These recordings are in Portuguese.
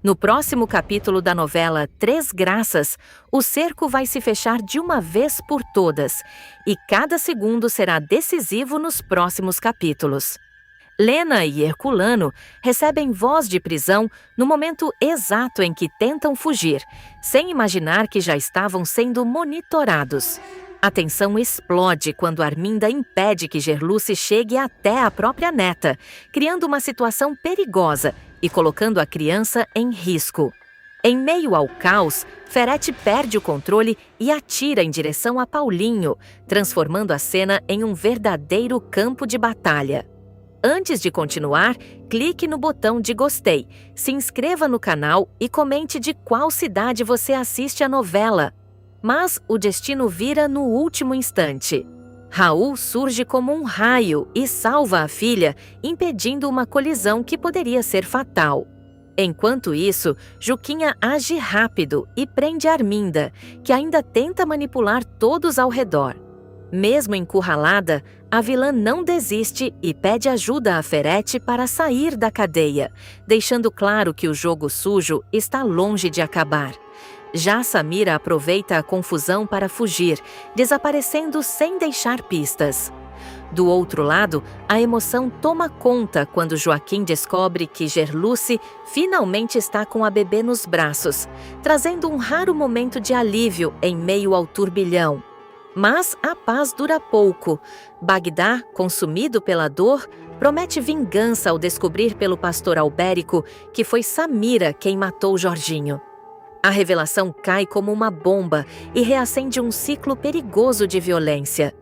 No próximo capítulo da novela Três Graças, o cerco vai se fechar de uma vez por todas, e cada segundo será decisivo nos próximos capítulos. Lena e Herculano recebem voz de prisão no momento exato em que tentam fugir, sem imaginar que já estavam sendo monitorados. A tensão explode quando Arminda impede que Gerluce chegue até a própria neta, criando uma situação perigosa e colocando a criança em risco. Em meio ao caos, Ferete perde o controle e atira em direção a Paulinho, transformando a cena em um verdadeiro campo de batalha. Antes de continuar, clique no botão de gostei, se inscreva no canal e comente de qual cidade você assiste a novela. Mas o destino vira no último instante. Raul surge como um raio e salva a filha, impedindo uma colisão que poderia ser fatal. Enquanto isso, Juquinha age rápido e prende Arminda, que ainda tenta manipular todos ao redor. Mesmo encurralada, a vilã não desiste e pede ajuda a Ferete para sair da cadeia, deixando claro que o jogo sujo está longe de acabar. Já Samira aproveita a confusão para fugir, desaparecendo sem deixar pistas. Do outro lado, a emoção toma conta quando Joaquim descobre que Gerluce finalmente está com a bebê nos braços, trazendo um raro momento de alívio em meio ao turbilhão. Mas a paz dura pouco. Bagdá, consumido pela dor, promete vingança ao descobrir pelo pastor Albérico que foi Samira quem matou Jorginho. A revelação cai como uma bomba e reacende um ciclo perigoso de violência.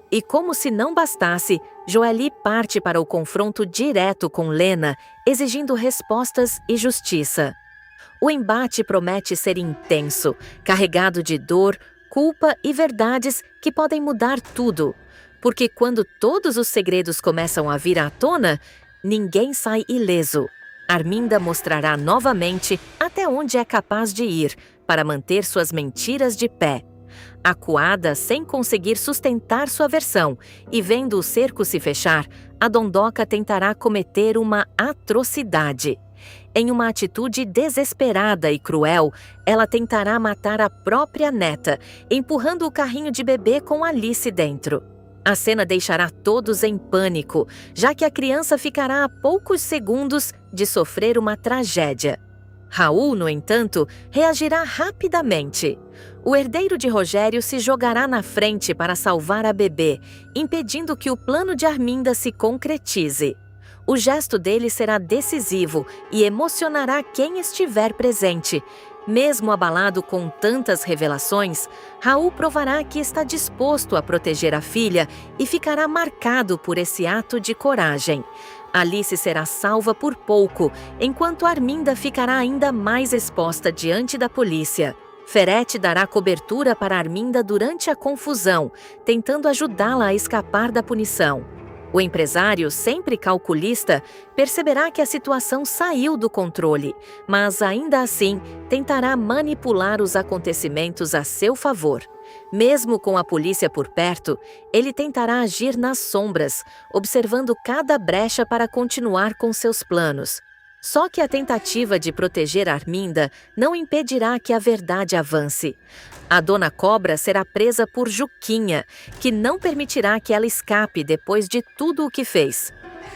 E como se não bastasse, Joely parte para o confronto direto com Lena, exigindo respostas e justiça. O embate promete ser intenso, carregado de dor, culpa e verdades que podem mudar tudo. Porque quando todos os segredos começam a vir à tona, ninguém sai ileso. Arminda mostrará novamente até onde é capaz de ir para manter suas mentiras de pé. Acuada sem conseguir sustentar sua versão e vendo o cerco se fechar, a Dondoca tentará cometer uma atrocidade. Em uma atitude desesperada e cruel, ela tentará matar a própria neta, empurrando o carrinho de bebê com Alice dentro. A cena deixará todos em pânico, já que a criança ficará a poucos segundos de sofrer uma tragédia. Raul, no entanto, reagirá rapidamente. O herdeiro de Rogério se jogará na frente para salvar a bebê, impedindo que o plano de Arminda se concretize. O gesto dele será decisivo e emocionará quem estiver presente. Mesmo abalado com tantas revelações, Raul provará que está disposto a proteger a filha e ficará marcado por esse ato de coragem. Alice será salva por pouco, enquanto Arminda ficará ainda mais exposta diante da polícia. Ferete dará cobertura para Arminda durante a confusão, tentando ajudá-la a escapar da punição. O empresário, sempre calculista, perceberá que a situação saiu do controle, mas ainda assim tentará manipular os acontecimentos a seu favor. Mesmo com a polícia por perto, ele tentará agir nas sombras, observando cada brecha para continuar com seus planos. Só que a tentativa de proteger Arminda não impedirá que a verdade avance. A Dona Cobra será presa por Juquinha, que não permitirá que ela escape depois de tudo o que fez.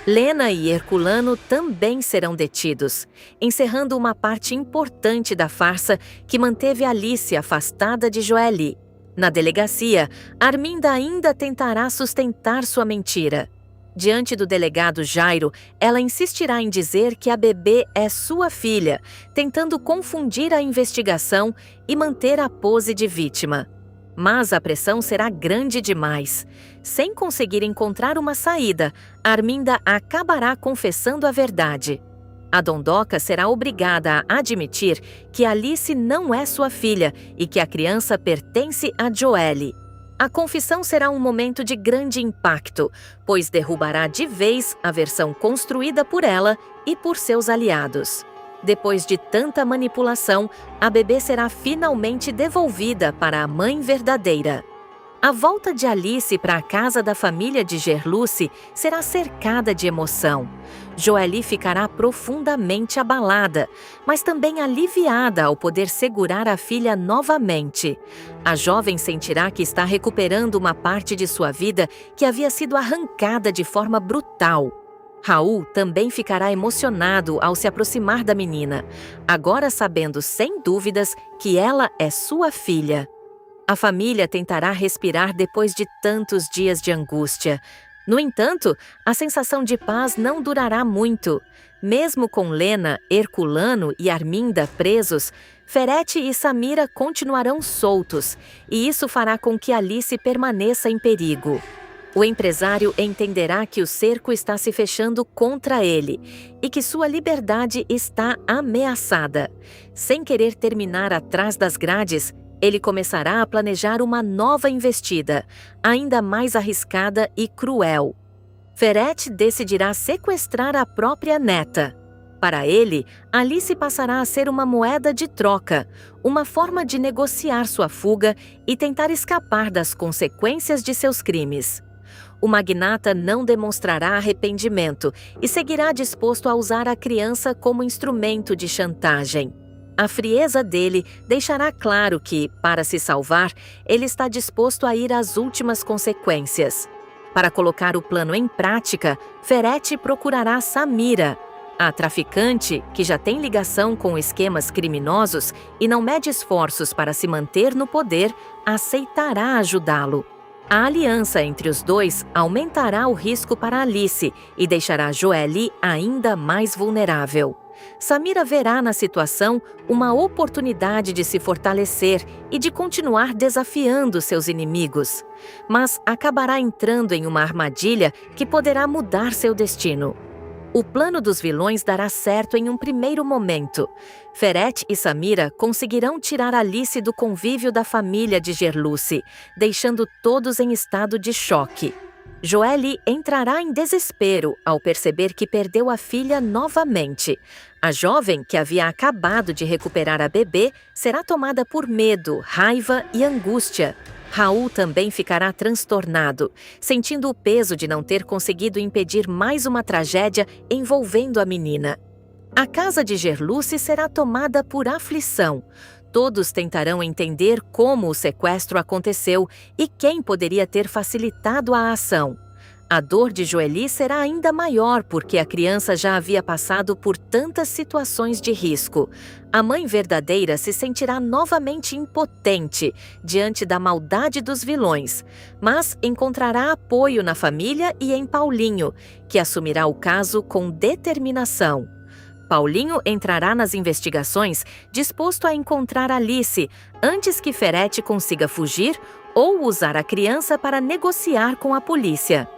Lena e Herculano também serão detidos, encerrando uma parte importante da farsa que manteve Alice afastada de Joely. Na delegacia, Arminda ainda tentará sustentar sua mentira. Diante do delegado Jairo, ela insistirá em dizer que a bebê é sua filha, tentando confundir a investigação e manter a pose de vítima. Mas a pressão será grande demais. Sem conseguir encontrar uma saída, Arminda acabará confessando a verdade. A Dondoca será obrigada a admitir que Alice não é sua filha e que a criança pertence a Joely. A confissão será um momento de grande impacto, pois derrubará de vez a versão construída por ela e por seus aliados. Depois de tanta manipulação, a bebê será finalmente devolvida para a mãe verdadeira. A volta de Alice para a casa da família de Gerluce será cercada de emoção. Joely ficará profundamente abalada, mas também aliviada ao poder segurar a filha novamente. A jovem sentirá que está recuperando uma parte de sua vida que havia sido arrancada de forma brutal. Raul também ficará emocionado ao se aproximar da menina, agora sabendo sem dúvidas que ela é sua filha. A família tentará respirar depois de tantos dias de angústia. No entanto, a sensação de paz não durará muito. Mesmo com Lena, Herculano e Arminda presos, Ferete e Samira continuarão soltos, e isso fará com que Alice permaneça em perigo. O empresário entenderá que o cerco está se fechando contra ele e que sua liberdade está ameaçada. Sem querer terminar atrás das grades, ele começará a planejar uma nova investida, ainda mais arriscada e cruel. Ferete decidirá sequestrar a própria neta. Para ele, Alice passará a ser uma moeda de troca, uma forma de negociar sua fuga e tentar escapar das consequências de seus crimes. O magnata não demonstrará arrependimento e seguirá disposto a usar a criança como instrumento de chantagem. A frieza dele deixará claro que, para se salvar, ele está disposto a ir às últimas consequências. Para colocar o plano em prática, Ferete procurará Samira. A traficante, que já tem ligação com esquemas criminosos e não mede esforços para se manter no poder, aceitará ajudá-lo. A aliança entre os dois aumentará o risco para Alice e deixará Joely ainda mais vulnerável. Samira verá na situação uma oportunidade de se fortalecer e de continuar desafiando seus inimigos, mas acabará entrando em uma armadilha que poderá mudar seu destino. O plano dos vilões dará certo em um primeiro momento. Ferete e Samira conseguirão tirar Alice do convívio da família de Gerluce, deixando todos em estado de choque. Joely entrará em desespero ao perceber que perdeu a filha novamente. A jovem, que havia acabado de recuperar a bebê, será tomada por medo, raiva e angústia. Raul também ficará transtornado, sentindo o peso de não ter conseguido impedir mais uma tragédia envolvendo a menina. A casa de Gerluce será tomada por aflição. Todos tentarão entender como o sequestro aconteceu e quem poderia ter facilitado a ação. A dor de Joely será ainda maior porque a criança já havia passado por tantas situações de risco. A mãe verdadeira se sentirá novamente impotente diante da maldade dos vilões, mas encontrará apoio na família e em Paulinho, que assumirá o caso com determinação. Paulinho entrará nas investigações disposto a encontrar Alice antes que Ferete consiga fugir ou usar a criança para negociar com a polícia.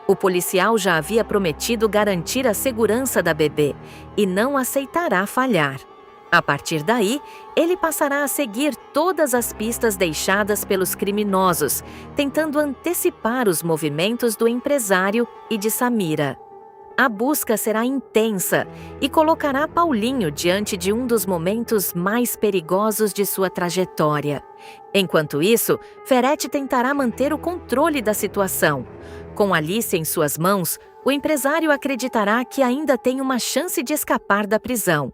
O policial já havia prometido garantir a segurança da bebê e não aceitará falhar. A partir daí, ele passará a seguir todas as pistas deixadas pelos criminosos, tentando antecipar os movimentos do empresário e de Samira. A busca será intensa e colocará Paulinho diante de um dos momentos mais perigosos de sua trajetória. Enquanto isso, Ferete tentará manter o controle da situação. Com Alice em suas mãos, o empresário acreditará que ainda tem uma chance de escapar da prisão.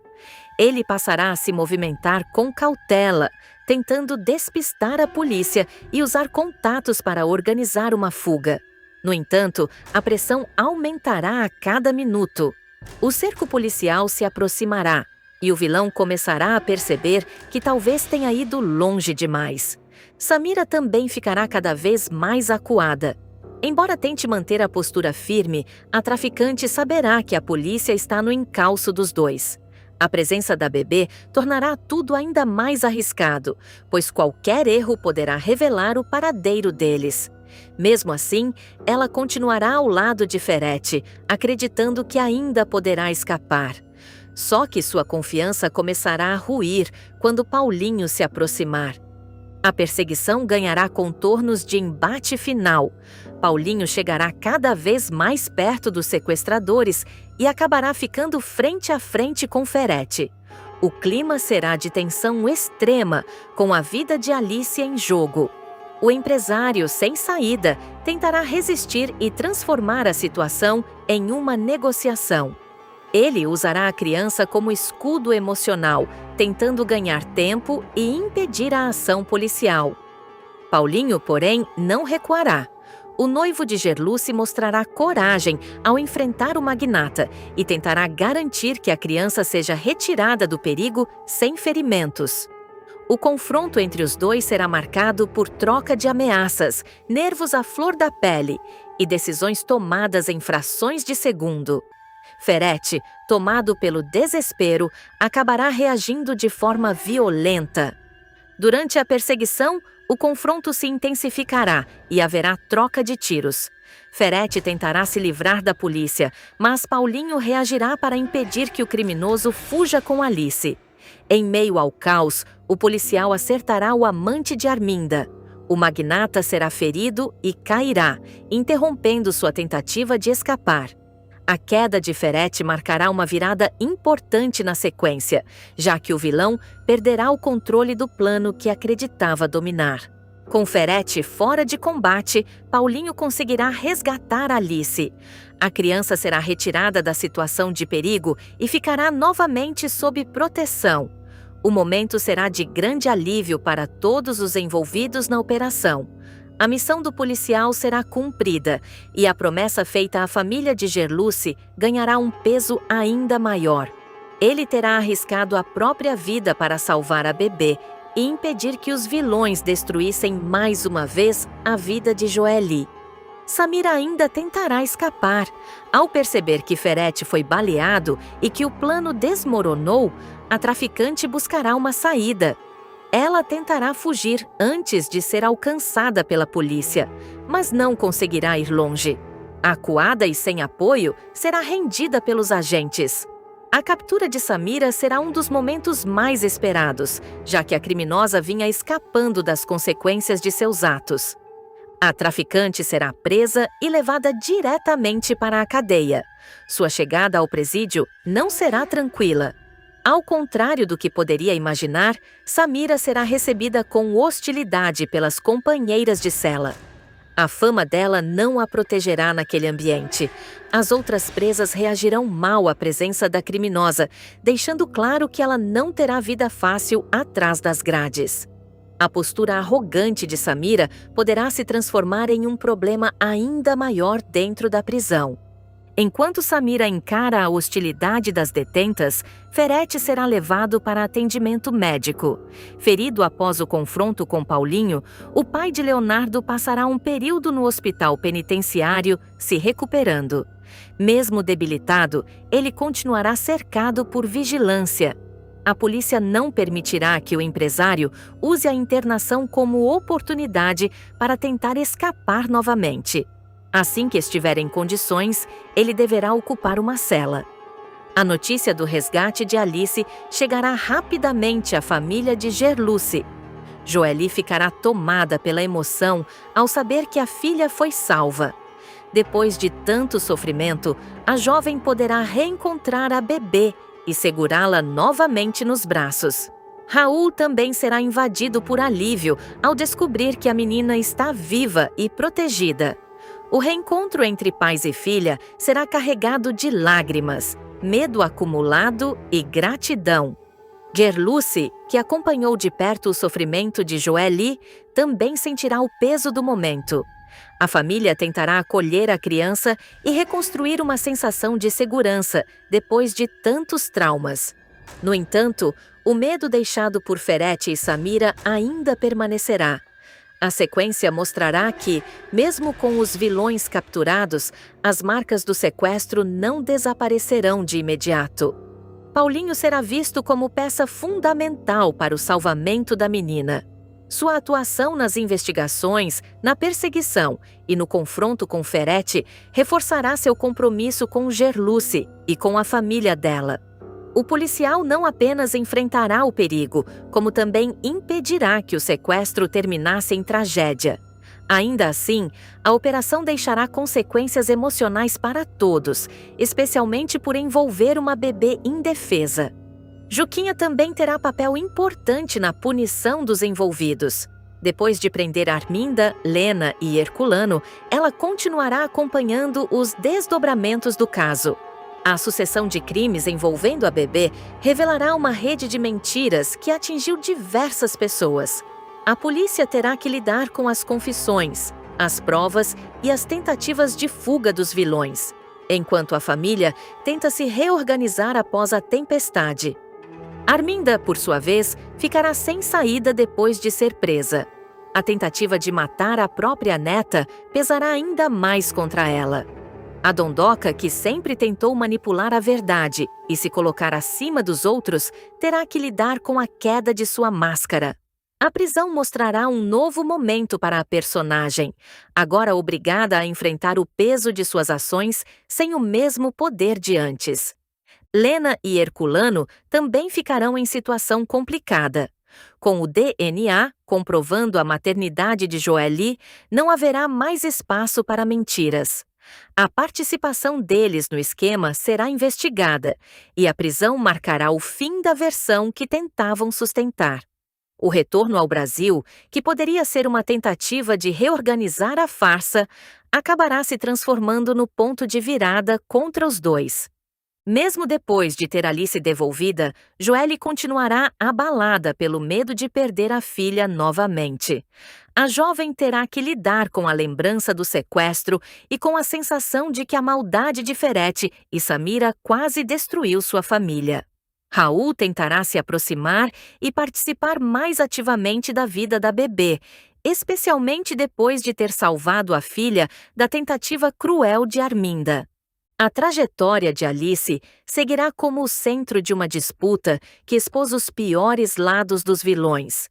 Ele passará a se movimentar com cautela, tentando despistar a polícia e usar contatos para organizar uma fuga. No entanto, a pressão aumentará a cada minuto. O cerco policial se aproximará e o vilão começará a perceber que talvez tenha ido longe demais. Samira também ficará cada vez mais acuada. Embora tente manter a postura firme, a traficante saberá que a polícia está no encalço dos dois. A presença da bebê tornará tudo ainda mais arriscado, pois qualquer erro poderá revelar o paradeiro deles. Mesmo assim, ela continuará ao lado de Ferete, acreditando que ainda poderá escapar. Só que sua confiança começará a ruir quando Paulinho se aproximar. A perseguição ganhará contornos de embate final. Paulinho chegará cada vez mais perto dos sequestradores e acabará ficando frente a frente com Ferete. O clima será de tensão extrema, com a vida de Alice em jogo. O empresário, sem saída, tentará resistir e transformar a situação em uma negociação. Ele usará a criança como escudo emocional, tentando ganhar tempo e impedir a ação policial. Paulinho, porém, não recuará. O noivo de Gerluce mostrará coragem ao enfrentar o magnata e tentará garantir que a criança seja retirada do perigo sem ferimentos. O confronto entre os dois será marcado por troca de ameaças, nervos à flor da pele e decisões tomadas em frações de segundo. Ferretti, tomado pelo desespero, acabará reagindo de forma violenta. Durante a perseguição, o confronto se intensificará e haverá troca de tiros. Ferretti tentará se livrar da polícia, mas Paulinho reagirá para impedir que o criminoso fuja com Alice. Em meio ao caos, o policial acertará o amante de Arminda. O magnata será ferido e cairá, interrompendo sua tentativa de escapar. A queda de Ferretti marcará uma virada importante na sequência, já que o vilão perderá o controle do plano que acreditava dominar. Com Ferretti fora de combate, Paulinho conseguirá resgatar Alice. A criança será retirada da situação de perigo e ficará novamente sob proteção. O momento será de grande alívio para todos os envolvidos na operação. A missão do policial será cumprida e a promessa feita à família de Gerluce ganhará um peso ainda maior. Ele terá arriscado a própria vida para salvar a bebê e impedir que os vilões destruíssem mais uma vez a vida de Joely. Samira ainda tentará escapar. Ao perceber que Ferretti foi baleado e que o plano desmoronou, a traficante buscará uma saída. Ela tentará fugir antes de ser alcançada pela polícia, mas não conseguirá ir longe. Acuada e sem apoio, será rendida pelos agentes. A captura de Samira será um dos momentos mais esperados, já que a criminosa vinha escapando das consequências de seus atos. A traficante será presa e levada diretamente para a cadeia. Sua chegada ao presídio não será tranquila. Ao contrário do que poderia imaginar, Samira será recebida com hostilidade pelas companheiras de cela. A fama dela não a protegerá naquele ambiente. As outras presas reagirão mal à presença da criminosa, deixando claro que ela não terá vida fácil atrás das grades. A postura arrogante de Samira poderá se transformar em um problema ainda maior dentro da prisão. Enquanto Samira encara a hostilidade das detentas, Ferretti será levado para atendimento médico. Ferido após o confronto com Paulinho, o pai de Leonardo passará um período no hospital penitenciário se recuperando. Mesmo debilitado, ele continuará cercado por vigilância. A polícia não permitirá que o empresário use a internação como oportunidade para tentar escapar novamente. Assim que estiver em condições, ele deverá ocupar uma cela. A notícia do resgate de Alice chegará rapidamente à família de Gerluce. Joely ficará tomada pela emoção ao saber que a filha foi salva. Depois de tanto sofrimento, a jovem poderá reencontrar a bebê e segurá-la novamente nos braços. Raul também será invadido por alívio ao descobrir que a menina está viva e protegida. O reencontro entre pais e filha será carregado de lágrimas, medo acumulado e gratidão. Gerluce, que acompanhou de perto o sofrimento de Joely, também sentirá o peso do momento. A família tentará acolher a criança e reconstruir uma sensação de segurança depois de tantos traumas. No entanto, o medo deixado por Ferretti e Samira ainda permanecerá. A sequência mostrará que, mesmo com os vilões capturados, as marcas do sequestro não desaparecerão de imediato. Paulinho será visto como peça fundamental para o salvamento da menina. Sua atuação nas investigações, na perseguição e no confronto com Ferretti reforçará seu compromisso com Gerluce e com a família dela. O policial não apenas enfrentará o perigo, como também impedirá que o sequestro terminasse em tragédia. Ainda assim, a operação deixará consequências emocionais para todos, especialmente por envolver uma bebê indefesa. Juquinha também terá papel importante na punição dos envolvidos. Depois de prender Arminda, Lena e Herculano, ela continuará acompanhando os desdobramentos do caso. A sucessão de crimes envolvendo a bebê revelará uma rede de mentiras que atingiu diversas pessoas. A polícia terá que lidar com as confissões, as provas e as tentativas de fuga dos vilões, enquanto a família tenta se reorganizar após a tempestade. Arminda, por sua vez, ficará sem saída depois de ser presa. A tentativa de matar a própria neta pesará ainda mais contra ela. A dondoca, que sempre tentou manipular a verdade e se colocar acima dos outros, terá que lidar com a queda de sua máscara. A prisão mostrará um novo momento para a personagem, agora obrigada a enfrentar o peso de suas ações sem o mesmo poder de antes. Lena e Herculano também ficarão em situação complicada. Com o DNA comprovando a maternidade de Joely, não haverá mais espaço para mentiras. A participação deles no esquema será investigada e a prisão marcará o fim da versão que tentavam sustentar. O retorno ao Brasil, que poderia ser uma tentativa de reorganizar a farsa, acabará se transformando no ponto de virada contra os dois. Mesmo depois de ter Alice devolvida, Joely continuará abalada pelo medo de perder a filha novamente. A jovem terá que lidar com a lembrança do sequestro e com a sensação de que a maldade de Ferete e Samira quase destruiu sua família. Raul tentará se aproximar e participar mais ativamente da vida da bebê, especialmente depois de ter salvado a filha da tentativa cruel de Arminda. A trajetória de Alice seguirá como o centro de uma disputa que expôs os piores lados dos vilões.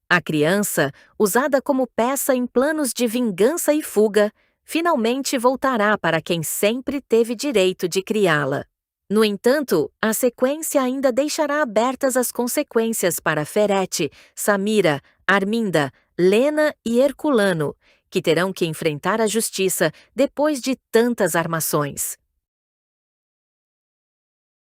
A criança, usada como peça em planos de vingança e fuga, finalmente voltará para quem sempre teve direito de criá-la. No entanto, a sequência ainda deixará abertas as consequências para Ferete, Samira, Arminda, Lena e Herculano, que terão que enfrentar a justiça depois de tantas armações.